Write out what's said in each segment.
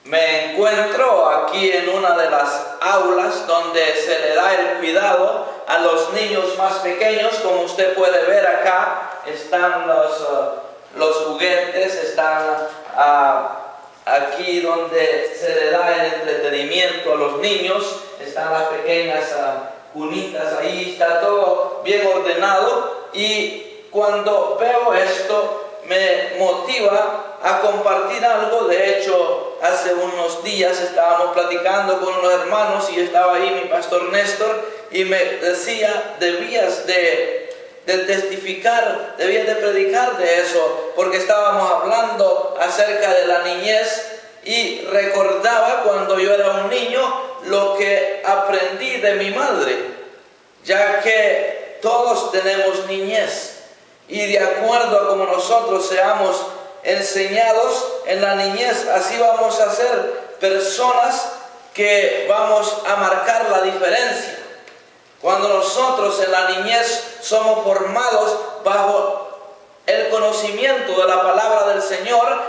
Me encuentro aquí en una de las aulas donde se le da el cuidado a los niños más pequeños. Como usted puede ver acá, están los juguetes, están aquí donde se le da el entretenimiento a los niños, están las pequeñas cunitas ahí, está todo bien ordenado, y cuando veo esto me motiva a compartir algo. De hecho, hace unos días estábamos platicando con unos hermanos y estaba ahí mi pastor Néstor y me decía, debías de testificar, debías de predicar de eso, porque estábamos hablando acerca de la niñez y recordaba cuando yo era un niño lo que aprendí de mi madre, ya que todos tenemos niñez. Y de acuerdo a como nosotros seamos enseñados en la niñez, así vamos a ser personas que vamos a marcar la diferencia. Cuando nosotros en la niñez somos formados bajo el conocimiento de la palabra del Señor,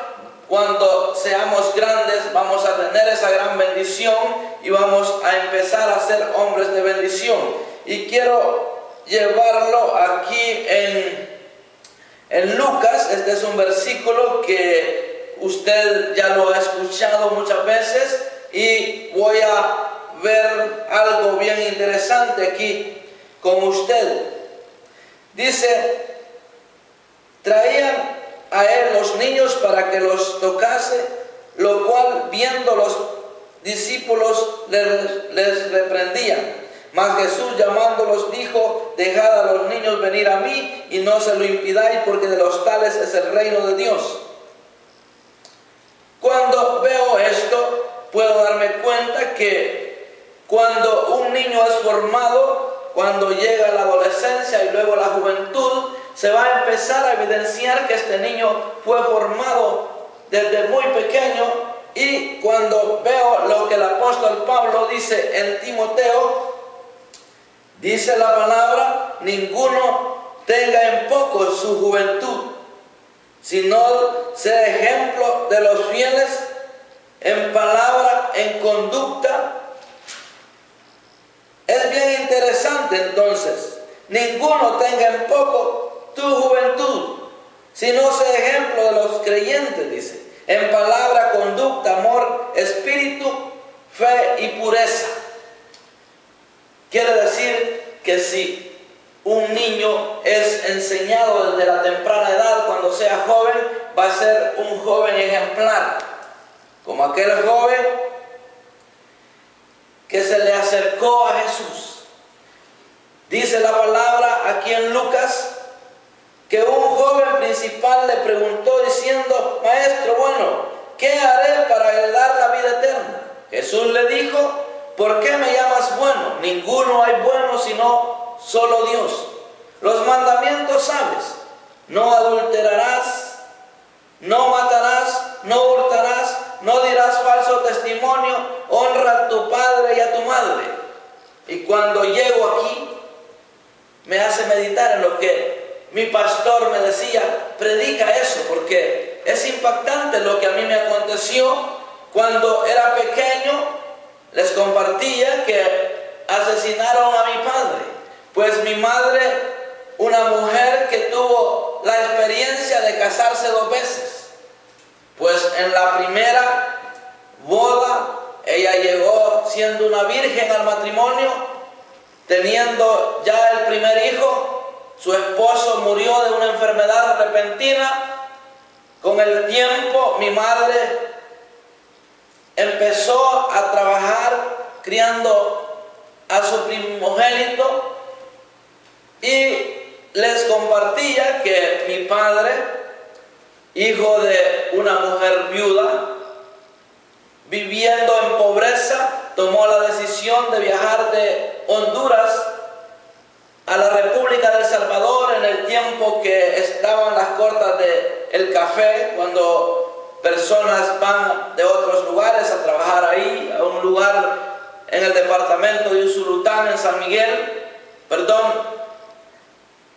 cuando seamos grandes vamos a tener esa gran bendición y vamos a empezar a ser hombres de bendición. Y quiero llevarlo aquí en Lucas. Este es un versículo que usted ya lo ha escuchado muchas veces y voy a ver algo bien interesante aquí con usted. Dice, traían a él los niños para que los tocase, lo cual viendo los discípulos les reprendían. Mas Jesús llamándolos dijo, dejad a los niños venir a mí y no se lo impidáis, porque de los tales es el reino de Dios. Cuando veo esto, puedo darme cuenta que cuando un niño es formado, cuando llega a la adolescencia y luego la juventud, se va a empezar a evidenciar que este niño fue formado desde muy pequeño. Y cuando veo lo que el apóstol Pablo dice en Timoteo, dice la palabra, ninguno tenga en poco su juventud, sino sea ejemplo de los fieles en palabra, en conducta. Es bien interesante entonces, ninguno tenga en poco tu juventud, sino sea ejemplo de los creyentes, dice, en palabra, conducta, amor, espíritu, fe y pureza. Quiere decir que si un niño es enseñado desde la temprana edad, cuando sea joven, va a ser un joven ejemplar, como aquel joven que se le acercó a Jesús. Dice la palabra aquí en Lucas que un joven principal le preguntó diciendo, maestro, bueno, ¿qué haré para heredar la vida eterna? Jesús le dijo, ¿por qué me llamas bueno? Ninguno hay bueno sino solo Dios. Los mandamientos sabes: no adulterarás, no matarás, no hurtarás, no dirás falso testimonio, honra a tu padre y a tu madre. Y cuando llego aquí, me hace meditar en lo que mi pastor me decía, predica eso, porque es impactante lo que a mí me aconteció cuando era pequeño. Les compartía que asesinaron a mi padre, pues mi madre, una mujer que tuvo la experiencia de casarse 2 veces, pues en la primera boda ella llegó siendo una virgen al matrimonio, teniendo ya el primer hijo. Su esposo murió de una enfermedad repentina. Con el tiempo mi madre empezó a trabajar criando a su primogénito, y les compartía que mi padre, hijo de una mujer viuda, viviendo en pobreza, tomó la decisión de viajar de Honduras a la República del Salvador en el tiempo que estaban las cortas del café, cuando personas van de otros lugares a trabajar ahí, a un lugar en el departamento de Usulután, en San Miguel,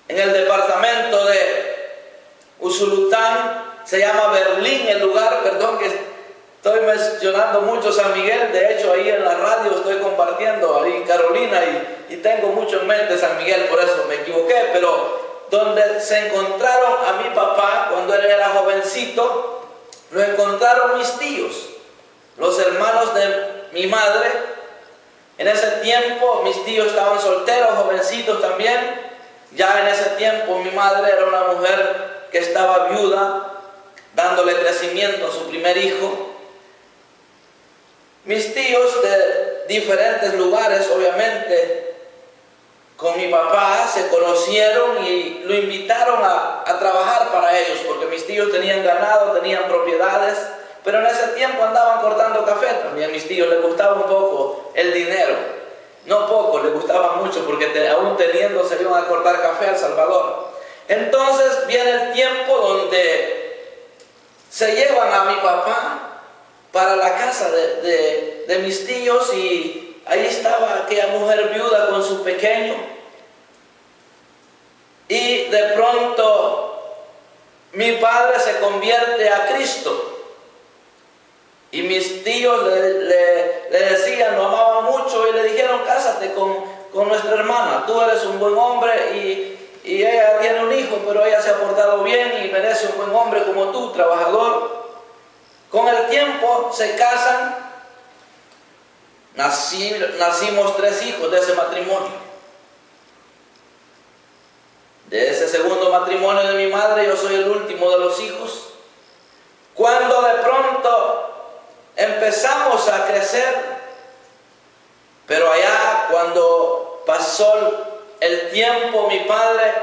en el departamento de Usulután, se llama Berlín el lugar, que estoy mencionando mucho San Miguel. De hecho, ahí en la radio estoy compartiendo, ahí en Carolina, y tengo mucho en mente San Miguel, por eso me equivoqué. Pero donde se encontraron a mi papá cuando él era jovencito, lo encontraron mis tíos, los hermanos de mi madre. En ese tiempo mis tíos estaban solteros, jovencitos también. Ya en ese tiempo mi madre era una mujer que estaba viuda, dándole crecimiento a su primer hijo. Mis tíos de diferentes lugares, obviamente, con mi papá se conocieron y lo invitaron a trabajar para ellos, porque mis tíos tenían ganado, tenían propiedades, pero en ese tiempo andaban cortando café también. A mis tíos les gustaba un poco el dinero, no poco, les gustaba mucho, porque aún teniendo se iban a cortar café a El Salvador. Entonces viene el tiempo donde se llevan a mi papá para la casa de mis tíos, y ahí estaba aquella mujer viuda con su pequeño. Y de pronto mi padre se convierte a Cristo. Y mis tíos le decían, lo amaban mucho, y le dijeron: cásate con nuestra hermana, tú eres un buen hombre y ella tiene un hijo, pero ella se ha portado bien y merece un buen hombre como tú, trabajador. Con el tiempo se casan. Nacimos 3 hijos de ese matrimonio. De ese segundo matrimonio de mi madre, yo soy el último de los hijos. Cuando de pronto empezamos a crecer, pero allá cuando pasó el tiempo, mi padre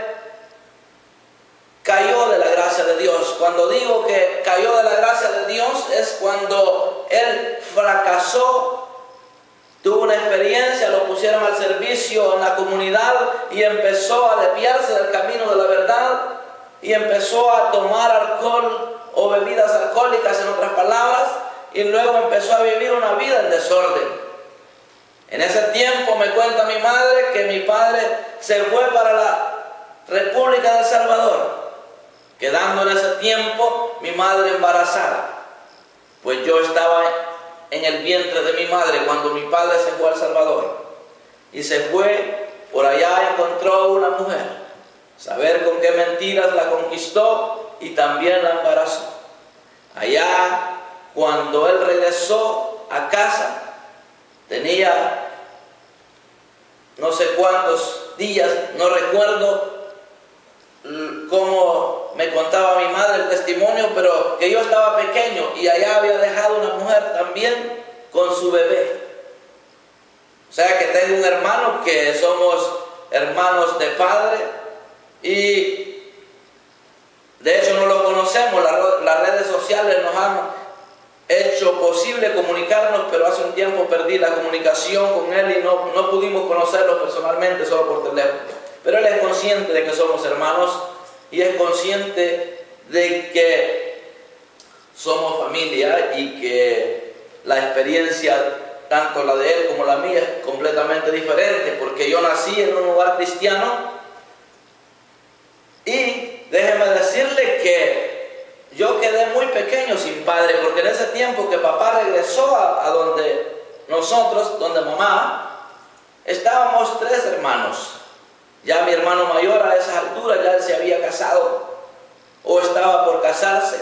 cayó de la gracia de Dios. Cuando digo que cayó de la gracia de Dios, es cuando él fracasó, tuvo una experiencia, lo pusieron al servicio en la comunidad y empezó a desviarse del camino de la verdad y empezó a tomar alcohol o bebidas alcohólicas, en otras palabras, y luego empezó a vivir una vida en desorden. En ese tiempo me cuenta mi madre que mi padre se fue para la República de El Salvador, quedando en ese tiempo mi madre embarazada. Pues yo estaba en el vientre de mi madre cuando mi padre se fue a El Salvador. Y se fue, por allá encontró una mujer. Saber con qué mentiras la conquistó y también la embarazó. Allá, cuando él regresó a casa, tenía no sé cuántos días, no recuerdo cómo me contaba mi madre el testimonio, pero que yo estaba pequeño y allá había dejado una mujer también con su bebé. O sea que tengo un hermano que somos hermanos de padre, y de hecho no lo conocemos. Las redes sociales nos han hecho posible comunicarnos, pero hace un tiempo perdí la comunicación con él y no pudimos conocerlo personalmente, solo por teléfono. Pero él es consciente de que somos hermanos y es consciente de que somos familia y que la experiencia, tanto la de él como la mía, es completamente diferente, porque yo nací en un hogar cristiano. Y déjeme decirle que yo quedé muy pequeño sin padre, porque en ese tiempo que papá regresó a donde nosotros, donde mamá, estábamos 3 hermanos. Ya mi hermano mayor a esa altura, ya él se había casado o estaba por casarse.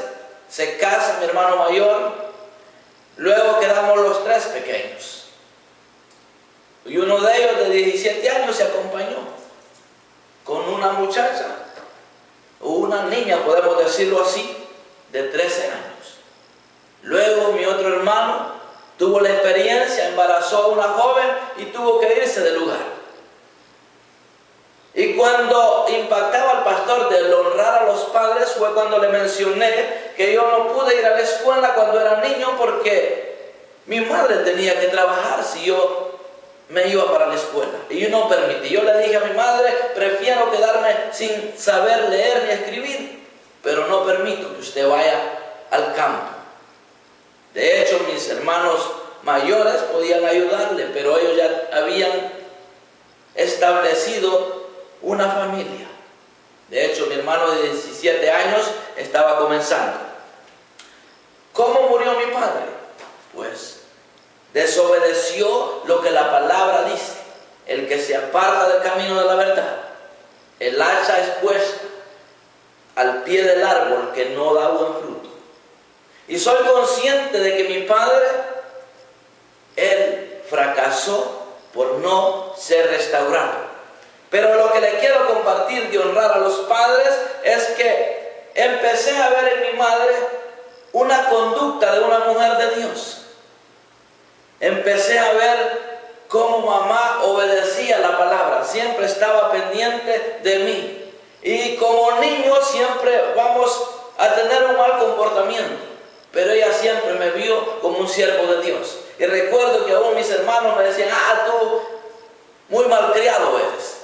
Se casa mi hermano mayor, luego quedamos los 3 pequeños. Y uno de ellos de 17 años se acompañó con una muchacha, o una niña, podemos decirlo así, de 13 años. Luego mi otro hermano tuvo la experiencia, embarazó a una joven y tuvo que irse del lugar. Y cuando impactaba al pastor de honrar a los padres, fue cuando le mencioné que yo no pude ir a la escuela cuando era niño porque mi madre tenía que trabajar si yo me iba para la escuela. Y yo no permití. Yo le dije a mi madre: prefiero quedarme sin saber leer ni escribir, pero no permito que usted vaya al campo. De hecho, mis hermanos mayores podían ayudarle, pero ellos ya habían establecido una familia. De hecho, mi hermano de 17 años estaba comenzando. ¿Cómo murió mi padre? camino de la verdad. El hacha es puesta al pie del árbol que no da buen fruto. Y soy consciente de que mi padre, él fracasó por no ser restaurado. Pero lo que le quiero compartir de honrar a los padres es que empecé a ver en mi madre una conducta de una mujer de Dios. Empecé a ver cómo mamá obedecía la palabra, siempre estaba pendiente de mí. Y como niños siempre vamos a tener un mal comportamiento, pero ella siempre me vio como un siervo de Dios. Y recuerdo que aún mis hermanos me decían, tú muy malcriado eres.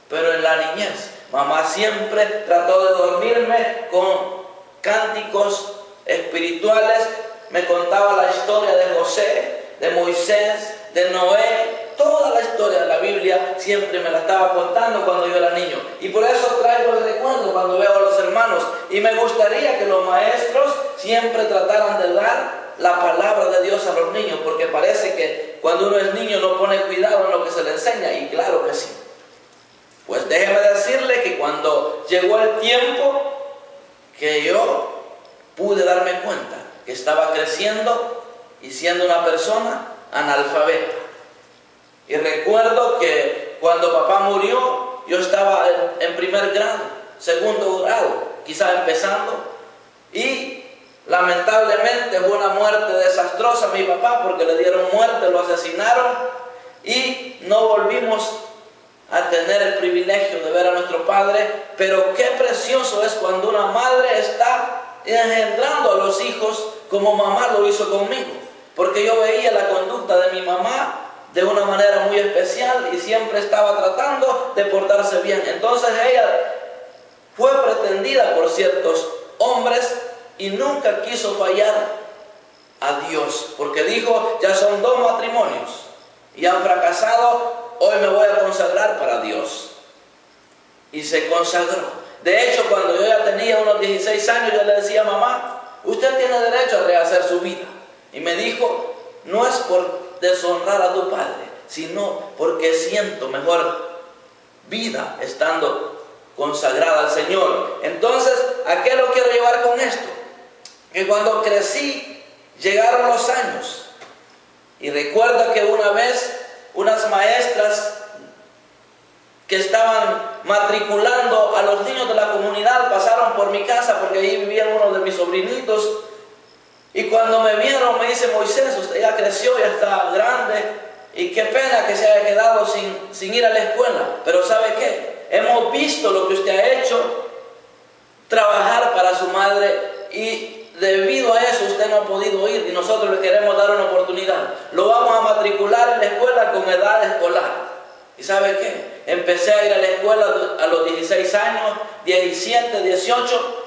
Pero en la niñez, mamá siempre trató de dormirme con cánticos espirituales. Me contaba la historia de José, de Moisés, de Noé. Toda la historia de la Biblia siempre me la estaba contando cuando yo era niño. Y por eso traigo el recuerdo cuando veo a los hermanos. Y me gustaría que los maestros siempre trataran de dar la palabra de Dios a los niños. Porque parece que cuando uno es niño no pone cuidado en lo que se le enseña. Y claro que sí. Pues déjeme decirle que cuando llegó el tiempo que yo pude darme cuenta que estaba creciendo y siendo una persona analfabeta. Y recuerdo que cuando papá murió, yo estaba en primer grado, segundo grado, quizás empezando. Y lamentablemente fue una muerte desastrosa a mi papá porque le dieron muerte, lo asesinaron. Y no volvimos a tener el privilegio de ver a nuestro padre. Pero qué precioso es cuando una madre está engendrando a los hijos como mamá lo hizo conmigo. Porque yo veía la conducta de mi mamá de una manera muy especial y siempre estaba tratando de portarse bien. Entonces ella fue pretendida por ciertos hombres y nunca quiso fallar a Dios, porque dijo, ya son 2 matrimonios y han fracasado, hoy me voy a consagrar para Dios. Y se consagró. De hecho, cuando yo ya tenía unos 16 años, yo le decía, mamá, usted tiene derecho a rehacer su vida. Y me dijo, no es por deshonrar a tu padre, sino porque siento mejor vida estando consagrada al Señor. Entonces, ¿a qué lo quiero llevar con esto? Que cuando crecí, llegaron los años. Y recuerdo que una vez, unas maestras que estaban matriculando a los niños de la comunidad pasaron por mi casa, porque ahí vivían uno de mis sobrinitos. Y cuando me vieron me dice, Moisés, usted ya creció, ya está grande, y qué pena que se haya quedado sin ir a la escuela. Pero ¿sabe qué? Hemos visto lo que usted ha hecho, trabajar para su madre, y debido a eso usted no ha podido ir, y nosotros le queremos dar una oportunidad. Lo vamos a matricular en la escuela con edad escolar. ¿Y sabe qué? Empecé a ir a la escuela a los 16 años, 17, 18,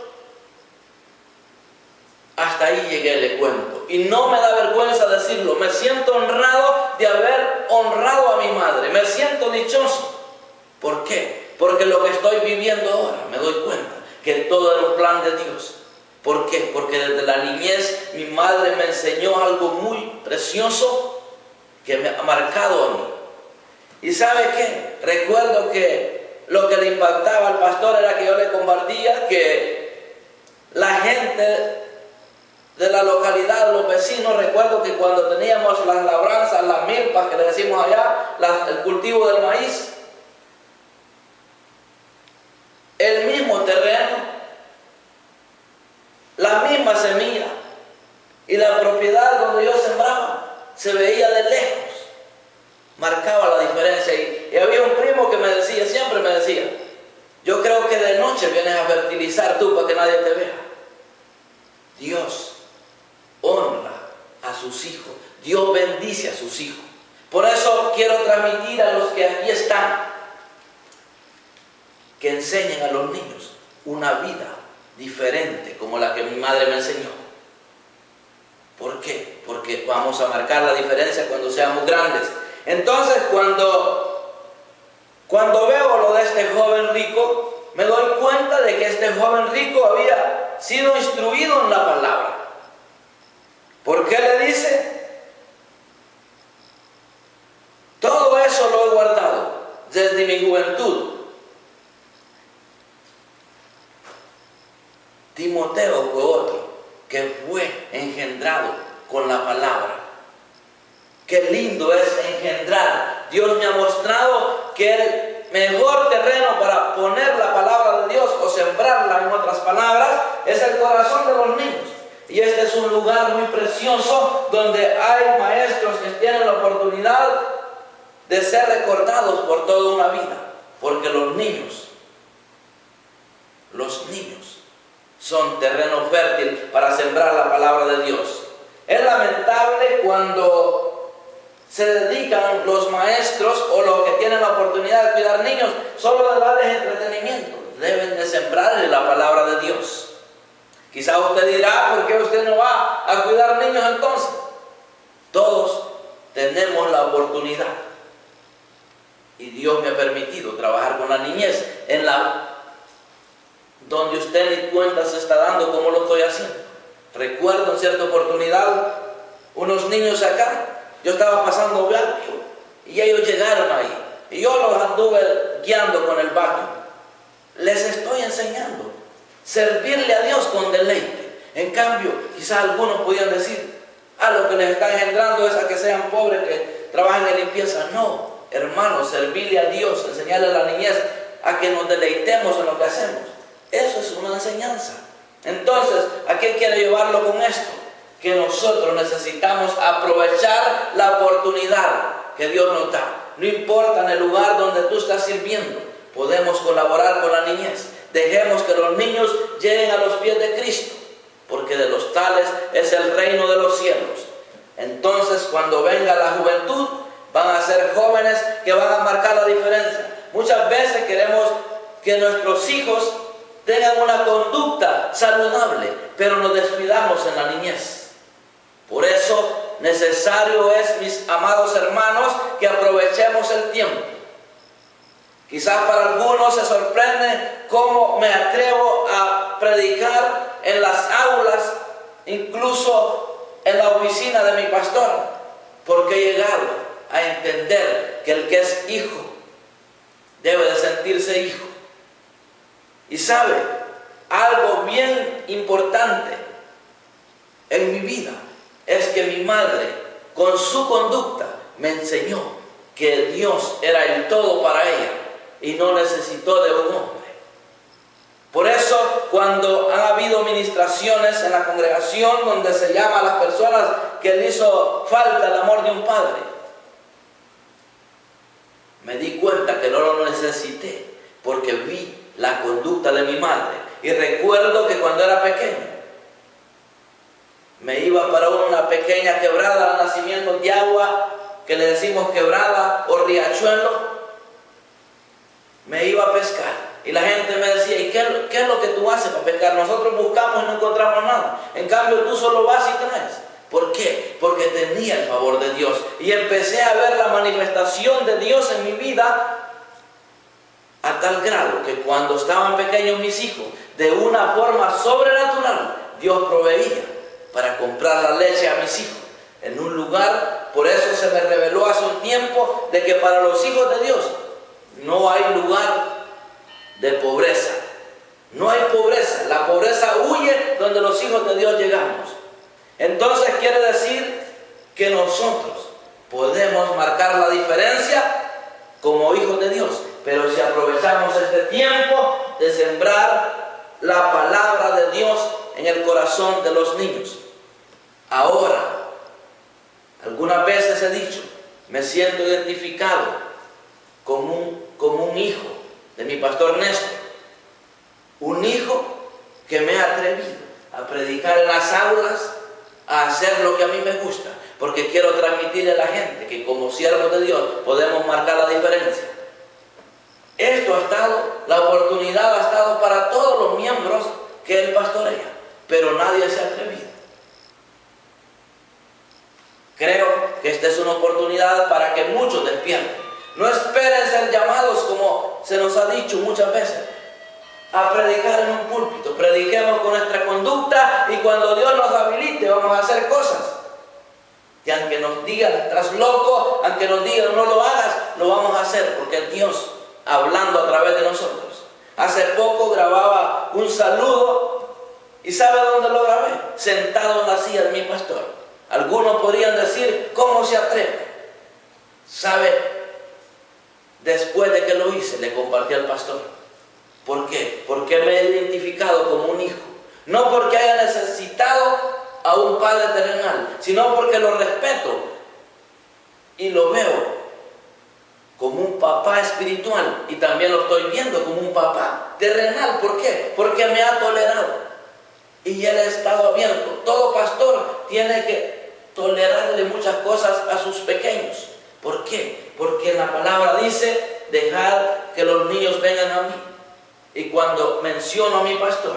hasta ahí llegué, le cuento. Y no me da vergüenza decirlo, me siento honrado de haber honrado a mi madre, me siento dichoso. ¿Por qué? Porque lo que estoy viviendo ahora, me doy cuenta que todo era un plan de Dios. ¿Por qué? Porque desde la niñez mi madre me enseñó algo muy precioso que me ha marcado a mí. ¿Y sabe qué? Recuerdo que lo que le impactaba al pastor era que yo le compartía que la gente de la localidad, los vecinos, recuerdo que cuando teníamos las labranzas, las milpas que le decimos allá, el cultivo del maíz, el mismo terreno, la misma semilla y la propiedad donde yo sembraba se veía de lejos, marcaba la diferencia. Y había un primo que me decía, siempre me decía, yo creo que de noche vienes a fertilizar tú para que nadie te vea. Dios honra a sus hijos, Dios bendice a sus hijos. Por eso quiero transmitir a los que aquí están, que enseñen a los niños una vida diferente como la que mi madre me enseñó. ¿Por qué? Porque vamos a marcar la diferencia cuando seamos grandes. Entonces, cuando veo lo de este joven rico, me doy cuenta de que este joven rico había sido instruido en la palabra. ¿Por qué le dice? Todo eso lo he guardado desde mi juventud con la palabra. Qué lindo es engendrar. Dios me ha mostrado que el mejor terreno para poner la palabra de Dios o sembrarla, en otras palabras, es el corazón de los niños. Y este es un lugar muy precioso donde hay maestros que tienen la oportunidad de ser recordados por toda una vida. Porque los niños son terreno fértil para sembrar la palabra de Dios. Es lamentable cuando se dedican los maestros o los que tienen la oportunidad de cuidar niños solo de darles entretenimiento. Deben de sembrarle la palabra de Dios. Quizá usted dirá, ¿por qué usted no va a cuidar niños entonces? Todos tenemos la oportunidad. Y Dios me ha permitido trabajar con la niñez donde usted ni cuenta se está dando cómo lo estoy haciendo. Recuerdo en cierta oportunidad unos niños acá. Yo estaba pasando vacío y ellos llegaron ahí. Y yo los anduve guiando con el vacío. Les estoy enseñando servirle a Dios con deleite. En cambio, quizás algunos podían decir, lo que les está engendrando es a que sean pobres, que trabajen en limpieza. No, hermanos, servirle a Dios, enseñarle a la niñez a que nos deleitemos en lo que hacemos. Eso es una enseñanza. Entonces, ¿a qué quiere llevarlo con esto? Que nosotros necesitamos aprovechar la oportunidad que Dios nos da. No importa en el lugar donde tú estás sirviendo, podemos colaborar con la niñez. Dejemos que los niños lleguen a los pies de Cristo, porque de los tales es el reino de los cielos. Entonces, cuando venga la juventud, van a ser jóvenes que van a marcar la diferencia. Muchas veces queremos que nuestros hijos tengan una conducta saludable, pero nos descuidamos en la niñez. Por eso, necesario es, mis amados hermanos, que aprovechemos el tiempo. Quizás para algunos se sorprende cómo me atrevo a predicar en las aulas, incluso en la oficina de mi pastor, porque he llegado a entender que el que es hijo debe de sentirse hijo. Y sabe, algo bien importante en mi vida es que mi madre, con su conducta, me enseñó que Dios era el todo para ella y no necesitó de un hombre. Por eso, cuando han habido ministraciones en la congregación donde se llama a las personas que le hizo falta el amor de un padre, me di cuenta que no lo necesité porque vi la conducta de mi madre. Y recuerdo que cuando era pequeño, me iba para una pequeña quebrada, nacimiento de agua, que le decimos quebrada o riachuelo. Me iba a pescar y la gente me decía, ¿y qué es lo que tú haces para pescar? Nosotros buscamos y no encontramos nada. En cambio tú solo vas y traes. ¿Por qué? Porque tenía el favor de Dios. Y empecé a ver la manifestación de Dios en mi vida a tal grado que cuando estaban pequeños mis hijos, de una forma sobrenatural, Dios proveía para comprar la leche a mis hijos en un lugar. Por eso se me reveló hace un tiempo de que para los hijos de Dios no hay lugar de pobreza. No hay pobreza. La pobreza huye donde los hijos de Dios llegamos. Entonces quiere decir que nosotros podemos marcar la diferencia como hijos de Dios, pero si aprovechamos este tiempo de sembrar la palabra de Dios en el corazón de los niños. Ahora, algunas veces he dicho, me siento identificado como un hijo de mi pastor Néstor, un hijo que me ha atrevido a predicar en las aulas, a hacer lo que a mí me gusta, porque quiero transmitirle a la gente que como siervos de Dios podemos marcar la diferencia. Esto ha estado, la oportunidad ha estado para todos los miembros que él pastorea, pero nadie se ha atrevido. Creo que esta es una oportunidad para que muchos despierten. No esperen ser llamados, como se nos ha dicho muchas veces, a predicar en un púlpito. Prediquemos con nuestra conducta y cuando Dios nos habilite vamos a hacer cosas. Y aunque nos digan, estás loco, aunque nos digan, no lo hagas, lo vamos a hacer porque es Dios hablando a través de nosotros. Hace poco grababa un saludo y ¿sabe dónde lo grabé? Sentado en la silla de mi pastor. Algunos podrían decir, ¿cómo se atreve? ¿Sabe? Después de que lo hice, le compartí al pastor. ¿Por qué? Porque me he identificado como un hijo. No porque haya necesitado a un padre terrenal, sino porque lo respeto y lo veo como un papá espiritual, y también lo estoy viendo como un papá terrenal. ¿Por qué? Porque me ha tolerado y él ha estado abierto. Todo pastor tiene que tolerarle muchas cosas a sus pequeños. ¿Por qué? Porque la palabra dice, dejar que los niños vengan a mí. Y cuando menciono a mi pastor,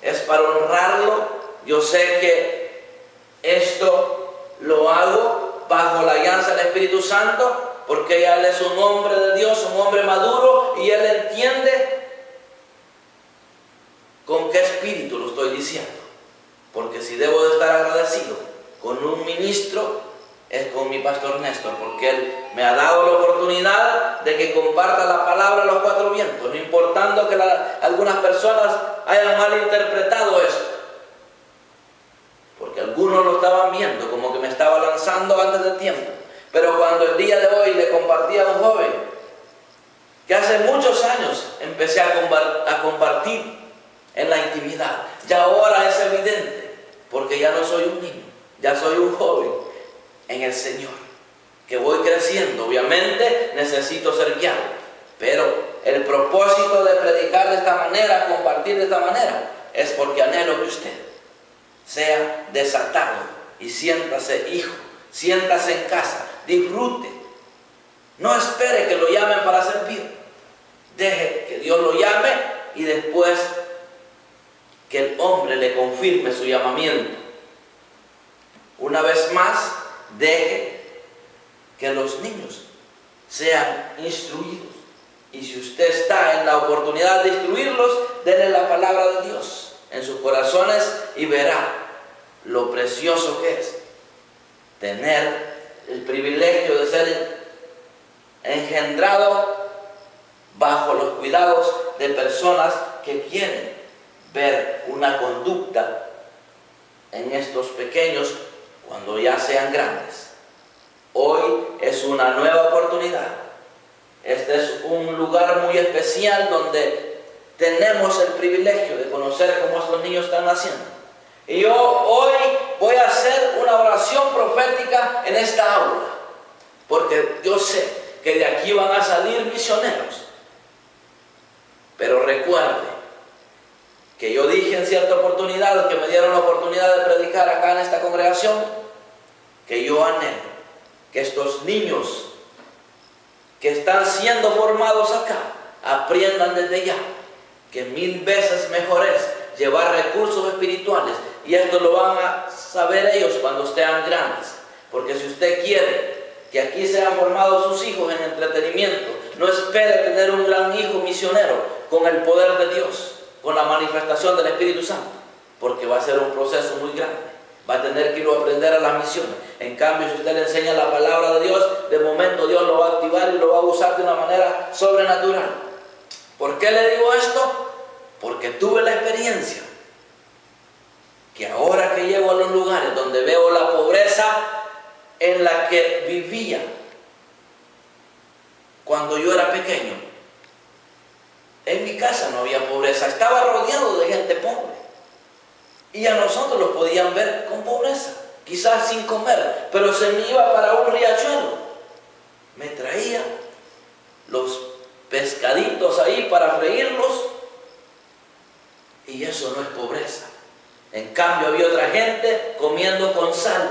es para honrarlo. Yo sé que esto lo hago bajo la guianza del Espíritu Santo, porque él es un hombre de Dios, un hombre maduro, y él entiende con qué espíritu lo estoy diciendo. Porque si debo de estar agradecido con un ministro, es con mi pastor Néstor, porque él me ha dado la oportunidad de que comparta la palabra a los cuatro vientos, no importando que algunas personas hayan malinterpretado esto. Porque algunos lo estaban viendo como que me estaba lanzando antes del tiempo. Pero cuando el día de hoy le compartí a un joven que hace muchos años empecé a compartir en la intimidad, ya ahora es evidente, porque ya no soy un niño, ya soy un joven en el Señor, que voy creciendo. Obviamente necesito ser guiado, pero el propósito de predicar de esta manera, compartir de esta manera, es porque anhelo que usted sea desatado y siéntase hijo, siéntase en casa, disfrute. No espere que lo llamen para servir. Deje que Dios lo llame y después que el hombre le confirme su llamamiento. Una vez más, deje que los niños sean instruidos. Y si usted está en la oportunidad de instruirlos, denle la palabra de Dios en sus corazones y verá lo precioso que es tener el privilegio de ser engendrado bajo los cuidados de personas que quieren ver una conducta en estos pequeños cuando ya sean grandes. Hoy es una nueva oportunidad. Este es un lugar muy especial donde tenemos el privilegio de conocer cómo estos niños están naciendo. Y yo hoy voy a hacer una oración profética en esta aula, porque yo sé que de aquí van a salir misioneros. Pero recuerde que yo dije en cierta oportunidad, que me dieron la oportunidad de predicar acá en esta congregación, que yo anhelo que estos niños que están siendo formados acá aprendan desde ya que 1000 veces mejor es llevar recursos espirituales, y esto lo van a saber ellos cuando estén grandes. Porque si usted quiere que aquí sean formados sus hijos en entretenimiento, no espere tener un gran hijo misionero con el poder de Dios, con la manifestación del Espíritu Santo, porque va a ser un proceso muy grande. Va a tener que ir a aprender a las misiones. En cambio, si usted le enseña la palabra de Dios, de momento Dios lo va a activar y lo va a usar de una manera sobrenatural. ¿Por qué le digo esto? Porque tuve la experiencia que ahora que llego a los lugares donde veo la pobreza en la que vivía cuando yo era pequeño, en mi casa no había pobreza, estaba rodeado de gente pobre. Y a nosotros los podían ver con pobreza, quizás sin comer, pero se me iba para un riachuelo. Me traía los pescaditos ahí para freírlos, y eso no es pobreza. En cambio había otra gente comiendo con sal,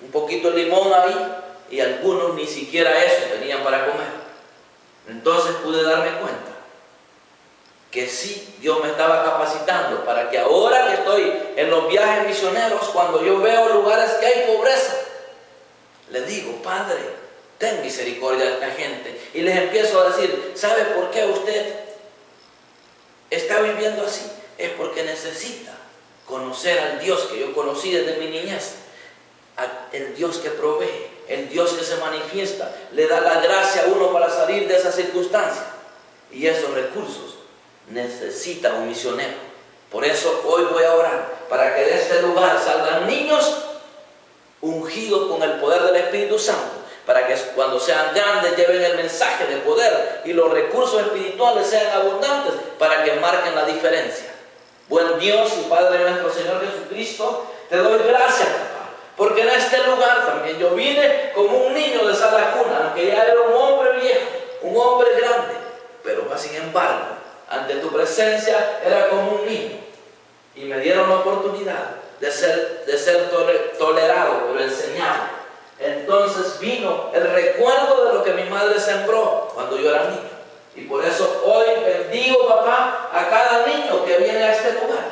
un poquito de limón ahí, y algunos ni siquiera eso tenían para comer. Entonces pude darme cuenta que sí, Dios me estaba capacitando para que ahora que estoy en los viajes misioneros, cuando yo veo lugares que hay pobreza, le digo: Padre, ten misericordia de esta gente. Y les empiezo a decir: ¿sabe por qué usted está viviendo así? Es porque necesita conocer al Dios que yo conocí desde mi niñez, el Dios que provee, el Dios que se manifiesta, le da la gracia a uno para salir de esa circunstancia. Y esos recursos necesita un misionero. Por eso hoy voy a orar para que de este lugar salgan niños ungidos con el poder del Espíritu Santo, para que cuando sean grandes lleven el mensaje de poder y los recursos espirituales sean abundantes para que marquen la diferencia. Buen Dios y Padre de nuestro Señor Jesucristo, te doy gracias, papá, porque en este lugar también yo vine como un niño de sala cuna, aunque ya era un hombre viejo, un hombre grande, pero sin embargo, ante tu presencia era como un niño, y me dieron la oportunidad de ser tolerado, pero enseñado. Entonces vino el recuerdo de lo que mi madre sembró cuando yo era niño. Y por eso hoy bendigo, papá, a cada niño que viene a este lugar,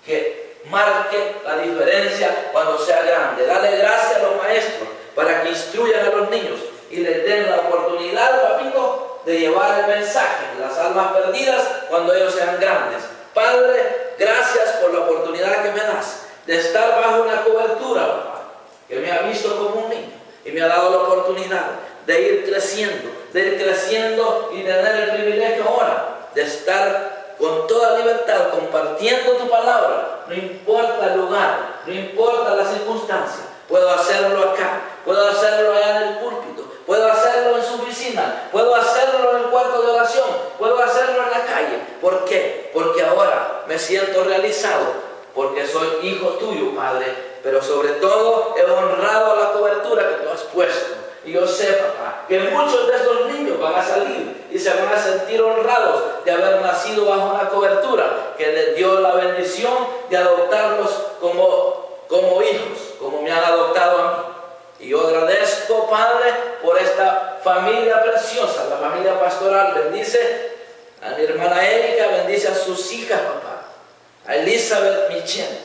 que marque la diferencia cuando sea grande. Dale gracias a los maestros para que instruyan a los niños y les den la oportunidad, papito, de llevar el mensaje de las almas perdidas cuando ellos sean grandes. Padre, gracias por la oportunidad que me das de estar bajo una cobertura, papá, que me ha visto como un niño y me ha dado la oportunidad de ir creciendo y tener el privilegio ahora de estar con toda libertad compartiendo tu palabra. No importa el lugar, no importa la circunstancia, puedo hacerlo acá, puedo hacerlo allá en el púlpito, puedo hacerlo en su oficina, puedo hacerlo en el cuarto de oración, puedo hacerlo en la calle. ¿Por qué? Porque ahora me siento realizado, porque soy hijo tuyo, Padre, pero sobre todo he honrado la cobertura que tú has puesto. Y yo sé, papá, que muchos de estos niños van a salir y se van a sentir honrados de haber nacido bajo una cobertura que les dio la bendición de adoptarlos como hijos, como me han adoptado a mí. Y yo agradezco, Padre, por esta familia preciosa, la familia pastoral. Bendice a mi hermana Erika, bendice a sus hijas, papá, a Elizabeth Michelle.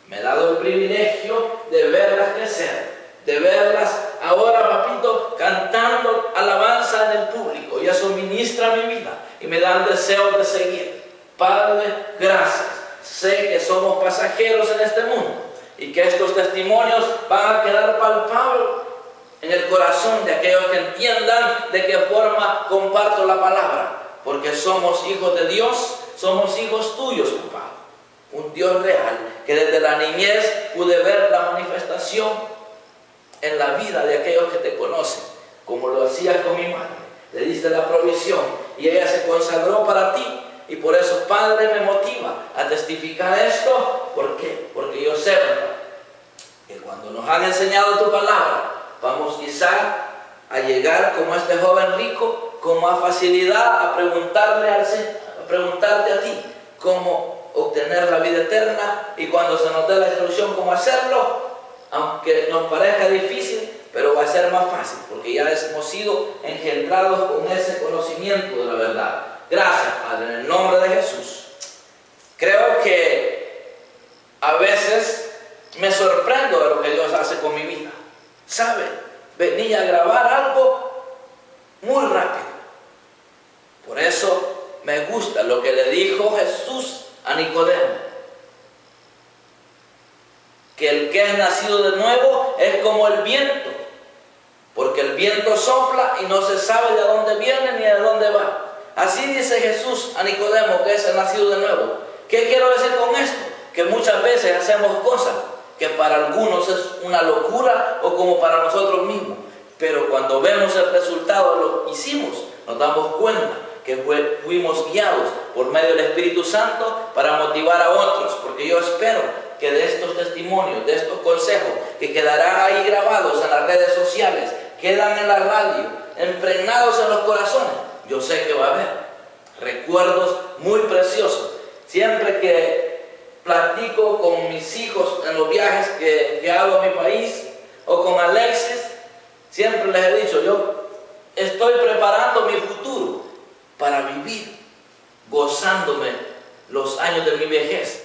Me he dado el privilegio de verlas crecer, de verlas ahora, papito, cantando alabanza en el público, y eso ministra mi vida y me dan deseos de seguir. Padre, gracias. Sé que somos pasajeros en este mundo y que estos testimonios van a quedar palpables en el corazón de aquellos que entiendan de qué forma comparto la palabra, porque somos hijos de Dios, somos hijos tuyos, papá. Un Dios real, que desde la niñez pude ver la manifestación en la vida de aquellos que te conocen, como lo hacías con mi madre. Le diste la provisión y ella se consagró para ti. Y por eso, Padre, me motiva a testificar esto. ¿Por qué? Porque yo sé, papá, que cuando nos han enseñado tu palabra, vamos quizá a llegar como este joven rico, con más facilidad a preguntarte a ti cómo obtener la vida eterna, y cuando se nos dé la instrucción cómo hacerlo, aunque nos parezca difícil, pero va a ser más fácil, porque ya hemos sido engendrados con ese conocimiento de la verdad. Gracias, Padre, en el nombre de Jesús. Creo que a veces me sorprendo de lo que Dios hace con mi vida. ¿Sabe? Venía a grabar algo muy rápido. Por eso me gusta lo que le dijo Jesús a Nicodemo, que el que es nacido de nuevo es como el viento, porque el viento sopla y no se sabe de dónde viene ni de dónde va. Así dice Jesús a Nicodemo, que es el nacido de nuevo. ¿Qué quiero decir con esto? Que muchas veces hacemos cosas que para algunos es una locura o como para nosotros mismos, pero cuando vemos el resultado de lo que hicimos, nos damos cuenta que fuimos guiados por medio del Espíritu Santo para motivar a otros, porque yo espero que de estos testimonios, de estos consejos que quedarán ahí grabados en las redes sociales, quedan en la radio, impregnados en los corazones, yo sé que va a haber recuerdos muy preciosos. Siempre que platico con mis hijos en los viajes que hago a mi país, o con Alexis, siempre les he dicho, yo estoy preparando mi futuro para vivir gozándome los años de mi vejez